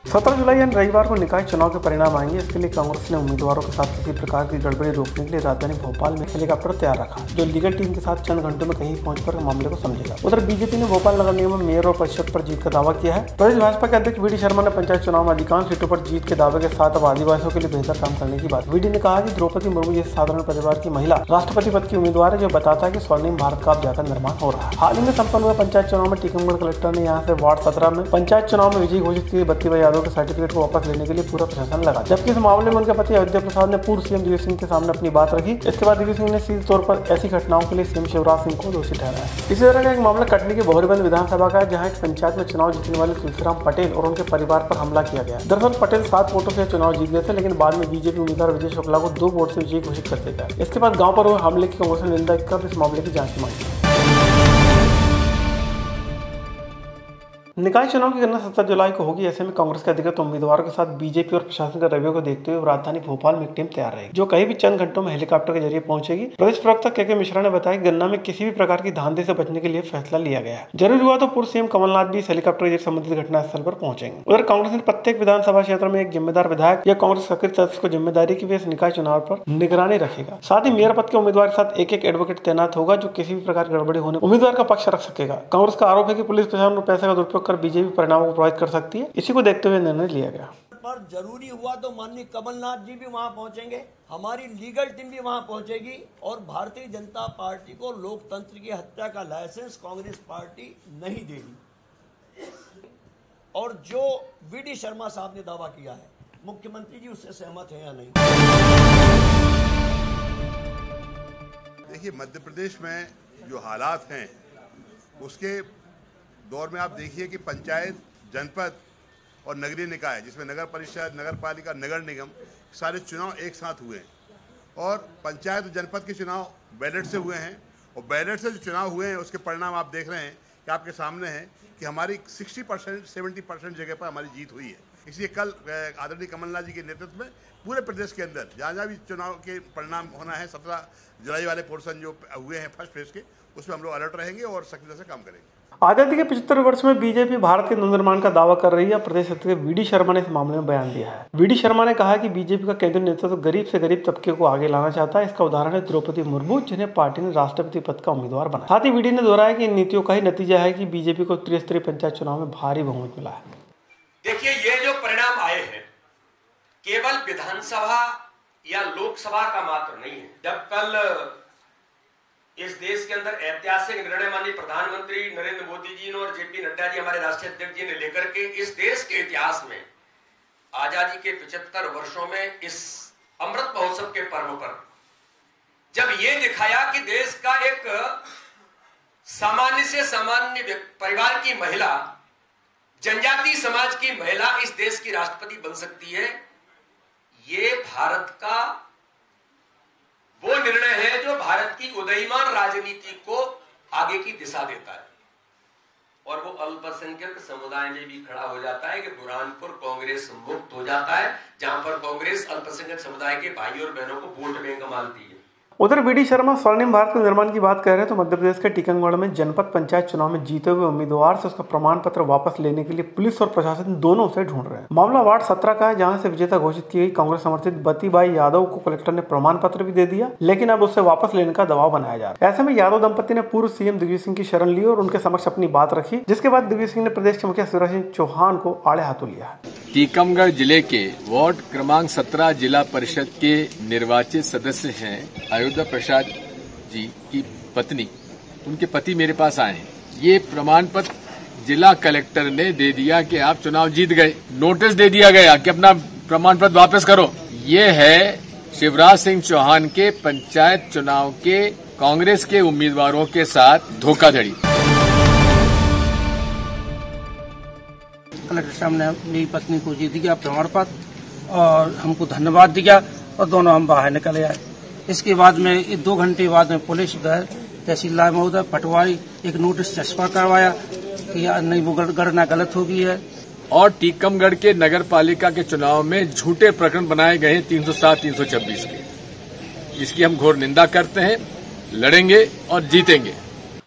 17 जुलाई यानी रविवार को निकाय चुनाव के परिणाम आएंगे। इसके लिए कांग्रेस ने उम्मीदवारों के साथ किसी प्रकार की गड़बड़ी रोकने के लिए राजधानी भोपाल में हेलीकॉप्टर तैयार रखा, जो लीगल टीम के साथ चंद घंटों में कहीं पहुंचकर मामले को समझेगा। उधर बीजेपी ने भोपाल नगर निगम में मेयर और परिषद पर जीत का दावा किया है। प्रदेश भाजपा के अध्यक्ष वी डी शर्मा ने पंचायत चुनाव में अधिकांश सीटों पर जीत के दावे के साथ अब आदिवासियों के लिए बेहतर काम करने की बात। वी डी ने कहा कि द्रौपदी मुर्मू जैसे साधारण परिवार की महिला राष्ट्रपति पद की उम्मीदवार है, जो बताता है कि स्वर्णिम भारत का अब जाकर निर्माण हो रहा है। हाल ही में संपन्न हुए पंचायत चुनाव में टीकमगढ़ कलेक्टर ने यहां से वार्ड 17 में पंचायत चुनाव में विजयी घोषित किए बत्तीबाई यादव के सर्टिफिकेट को वापस लेने के लिए पूरा प्रशासन लगा। जबकि इस मामले में उनके पति अयोध्या प्रसाद ने पूर्व सीएम दिव्य सिंह के सामने अपनी बात रखी। इसके बाद दिव्य सिंह ने सीधे तौर पर ऐसी घटनाओं के लिए सीएम शिवराज सिंह को दोषी ठहराया। इसी तरह का एक मामला कटनी के बोहरीबंद विधानसभा का है, जहां एक पंचायत में चुनाव जीतने वाले तुलसीराम पटेल और उनके परिवार पर हमला किया गया। दरअसल पटेल 7 वोटों से चुनाव जीत गए थे, लेकिन बाद में बीजेपी उम्मीदवार विजय शुक्ला को 2 वोट से विजयी घोषित कर दिया गया। इसके बाद गाँव पर हुए हमले की कांग्रेस ने निंदा कर इस मामले की जांच मांगी। निकाय चुनाव की गणना 17 जुलाई को होगी। ऐसे में कांग्रेस के अधिकृत उम्मीदवारों के साथ बीजेपी और प्रशासन के रवैये को देखते हुए राजधानी भोपाल में एक टीम तैयार रहेगी, जो कहीं भी चंद घंटों में हेलीकॉप्टर के जरिए पहुंचेगी। प्रदेश प्रवक्ता के मिश्रा ने बताया कि गणना में किसी भी प्रकार की धांधली से बचने के लिए फैसला लिया गया है। जरूरी हुआ तो पूर्व सीएम कमलनाथ भी इस हेलीकॉप्टर के जरिए संबंधित घटनास्थल पर पहुंचेंगे। उधर कांग्रेस ने प्रत्येक विधानसभा क्षेत्र में एक जिम्मेदार विधायक या कांग्रेस सक्रिय सदस्य को जिम्मेदारी की वे इस निकाय चुनाव पर निगरानी रखेगा। साथ ही मेयर पद के उम्मीदवार के साथ एक एडवोकेट तैनात होगा, जो किसी भी प्रकार की गड़बड़ी होने उम्मीदवार का पक्ष रख सकेगा। कांग्रेस का आरोप है कि पुलिस प्रशासन और पैसे का दुरुपयोग कर बीजेपी परिणामों को प्रभावित कर सकती है। इसी को देखते हुए निर्णय लिया गया। पर जरूरी हुआ तो माननीय कमलनाथ जी भी वहां पहुंचेंगे, हमारी लीगल टीम भी वहां पहुंचेगी और भारतीय जनता पार्टी को लोकतंत्र की हत्या का लाइसेंस कांग्रेस पार्टी नहीं देगी। और जो वी डी शर्मा साहब ने दावा किया है, मुख्यमंत्री जी उससे सहमत है या नहीं? देखिए, मध्य प्रदेश में जो हालात हैं उसके दौर में आप देखिए कि पंचायत, जनपद और नगरीय निकाय, जिसमें नगर परिषद, नगर पालिका, नगर निगम, सारे चुनाव एक साथ हुए हैं। और पंचायत और जनपद के चुनाव बैलेट से हुए हैं, और बैलेट से जो चुनाव हुए हैं उसके परिणाम आप देख रहे हैं कि आपके सामने है कि हमारी 60% 70% जगह पर हमारी जीत हुई है। इसलिए कल आदरणीय कमलनाथ जी के नेतृत्व में पूरे प्रदेश के अंदर जहाँ भी चुनाव के परिणाम होना है, 17 जुलाई वाले पोर्शन जो हुए हैं फर्स्ट फेज के, उसमें हम लोग अलर्ट रहेंगे और सक्रियता से काम करेंगे। आजादी के 75 वर्ष में बीजेपी भारत के नवनिर्माण का दावा कर रही है। प्रदेश अध्यक्ष वी डी शर्मा ने इस मामले में बयान दिया है। वी डी शर्मा ने कहा कि बीजेपी का केंद्रीय नेतृत्व गरीब से गरीब तबके को आगे लाना चाहता है। इसका उदाहरण है द्रौपदी मुर्मू, जिन्हें पार्टी ने राष्ट्रपति पद का उम्मीदवार बनाया। साथ ही वी डी ने दोहराया कि इन नीतियों का ही नतीजा है कि बीजेपी को त्रिस्तरीय पंचायत चुनाव में भारी बहुमत मिला है। देखिए, ये जो परिणाम आए हैं केवल विधानसभा या लोकसभा का मात्र नहीं है। जब कल इस देश के अंदर ऐतिहासिक निर्णय माननीय प्रधानमंत्री नरेंद्र मोदी जी ने और जेपी नड्डा जी हमारे राष्ट्रीय अध्यक्ष जी ने लेकर के इस देश के इतिहास में आजादी के 75 वर्षों में इस अमृत महोत्सव के पर्व पर जब ये दिखाया कि देश का एक सामान्य से सामान्य परिवार की महिला, जनजातीय समाज की महिला इस देश की राष्ट्रपति बन सकती है, ये भारत का वो निर्णय है जो भारत की उदयमान राजनीति को आगे की दिशा देता है। और वो अल्पसंख्यक समुदाय में भी खड़ा हो जाता है कि बुरहानपुर कांग्रेस मुक्त हो जाता है, जहां पर कांग्रेस अल्पसंख्यक समुदाय के भाई और बहनों को वोट बैंक मानती है। उधर वी डी शर्मा स्वर्णिम भारत के निर्माण की बात कर रहे हैं तो मध्य प्रदेश के टीकमगढ़ में जनपद पंचायत चुनाव में जीते हुए उम्मीदवार से उसका प्रमाण पत्र वापस लेने के लिए पुलिस और प्रशासन दोनों से ढूंढ रहे हैं। मामला वार्ड 17 का है, जहां से विजेता घोषित की गई कांग्रेस समर्थित बत्तीबाई यादव को कलेक्टर ने प्रमाण पत्र भी दे दिया, लेकिन अब उससे वापस लेने का दबाव बनाया जा रहा है। ऐसे में यादव दंपति ने पूर्व सीएम दिव्य सिंह की शरण ली और उनके समक्ष अपनी बात रखी, जिसके बाद दिव्य सिंह ने प्रदेश के मुखिया शिवराज सिंह चौहान को आड़े हाथों लिया। टीकमगढ़ जिले के वार्ड क्रमांक 17 जिला परिषद के निर्वाचित सदस्य हैं अयोध्या प्रसाद जी की पत्नी। उनके पति मेरे पास आए हैं। ये प्रमाण पत्र जिला कलेक्टर ने दे दिया कि आप चुनाव जीत गए। नोटिस दे दिया गया कि अपना प्रमाण पत्र वापस करो। ये है शिवराज सिंह चौहान के पंचायत चुनाव के कांग्रेस के उम्मीदवारों के साथ धोखाधड़ी। कलेक्टर साहब ने मेरी पत्नी को दे दिया प्रमाण पत्र और हमको धन्यवाद दिया और दोनों हम बाहर निकले आए। इसके बाद में 2 घंटे बाद में पुलिस गए, तहसीलदार महोदय पटवारी एक नोटिस चस्पा करवाया कि नहीं वो गणना गलत हो गई है। और टीकमगढ़ के नगर पालिका के चुनाव में झूठे प्रकरण बनाए गए हैं 307, 326 के। इसकी हम घोर निंदा करते हैं, लड़ेंगे और जीतेंगे।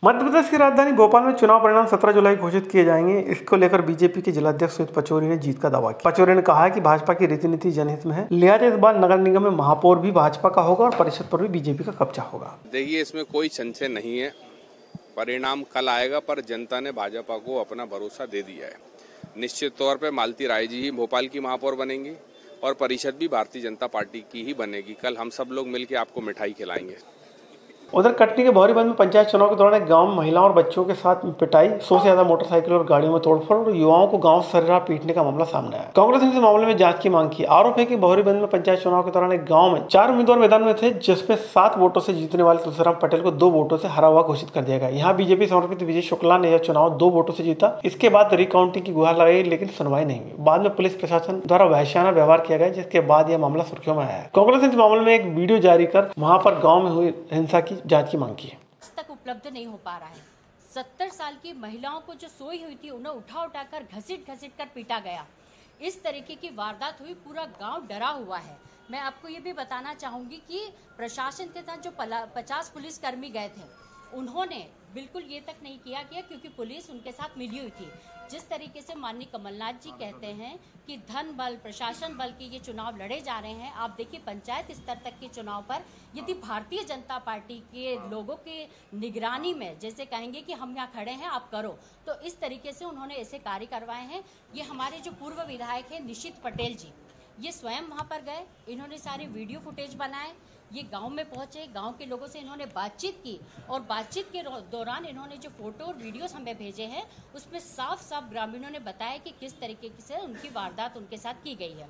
मध्य प्रदेश की राजधानी भोपाल में चुनाव परिणाम 17 जुलाई घोषित किए जाएंगे। इसको लेकर बीजेपी के जिलाध्यक्ष सुमित पचौरी ने जीत का दावा किया। पचौरी ने कहा है कि भाजपा की रीति नीति जनहित में है, लिहाजा इस बार नगर निगम में महापौर भी भाजपा का होगा और परिषद पर भी बीजेपी का कब्जा होगा। देखिए, इसमें कोई संशय नहीं है, परिणाम कल आएगा, पर जनता ने भाजपा को अपना भरोसा दे दिया है। निश्चित तौर पर मालती राय जी ही भोपाल की महापौर बनेंगी और परिषद भी भारतीय जनता पार्टी की ही बनेगी। कल हम सब लोग मिलकर आपको मिठाई खिलाएंगे। उधर कटनी के भौरीबंद में पंचायत चुनाव के दौरान एक गांव में महिलाओं और बच्चों के साथ पिटाई, 100 से ज्यादा मोटरसाइकिल और गाड़ियों में तोड़फोड़ और युवाओं को गांव से सरेराह पीटने का मामला सामने आया। कांग्रेस ने इस मामले में जांच की मांग की। आरोप है कि भौरीबंद में पंचायत चुनाव के दौरान एक गांव में 4 उम्मीदवार मैदान में थे, जिसमें 7 वोटों से जीतने वाले तुलसीराम पटेल को 2 वोटों से हरा हुआ घोषित कर दिया गया। यहाँ बीजेपी समर्पित विजय शुक्ला ने यह चुनाव 2 वोटों से जीता। इसके बाद रिकाउंटिंग की गुहार लगाई, लेकिन सुनवाई नहीं हुई। बाद में पुलिस प्रशासन द्वारा वहशियाना व्यवहार किया गया, जिसके बाद यह मामला सुर्खियों में आया। कांग्रेस ने इस मामले में एक वीडियो जारी कर वहां पर गाँव में हुई हिंसा की जाँच की मांग की है। तक उपलब्ध नहीं हो पा रहा है। 70 साल की महिलाओं को जो सोई हुई थी उन्हें उठा कर घसीट कर पीटा गया। इस तरीके की वारदात हुई, पूरा गांव डरा हुआ है। मैं आपको ये भी बताना चाहूंगी कि प्रशासन के साथ जो 50 पुलिसकर्मी गए थे, उन्होंने बिल्कुल ये तक नहीं किया क्योंकि पुलिस उनके साथ मिली हुई थी। जिस तरीके से माननीय कमलनाथ जी कहते हैं कि धन बल, प्रशासन बल के ये चुनाव लड़े जा रहे हैं। आप देखिए, पंचायत स्तर तक के चुनाव पर यदि भारतीय जनता पार्टी के लोगों के निगरानी में जैसे कहेंगे कि हम यहाँ खड़े हैं, आप करो, तो इस तरीके से उन्होंने ऐसे कार्य करवाए हैं। ये हमारे जो पूर्व विधायक हैं निशित पटेल जी, ये स्वयं वहाँ पर गए, इन्होंने सारे वीडियो फुटेज बनाए, ये गांव में पहुंचे, गांव के लोगों से इन्होंने बातचीत की और बातचीत के दौरान इन्होंने जो फोटो और वीडियोस हमें भेजे हैं, उसमें साफ साफ ग्रामीणों ने बताया कि किस तरीके से उनकी वारदात उनके साथ की गई है।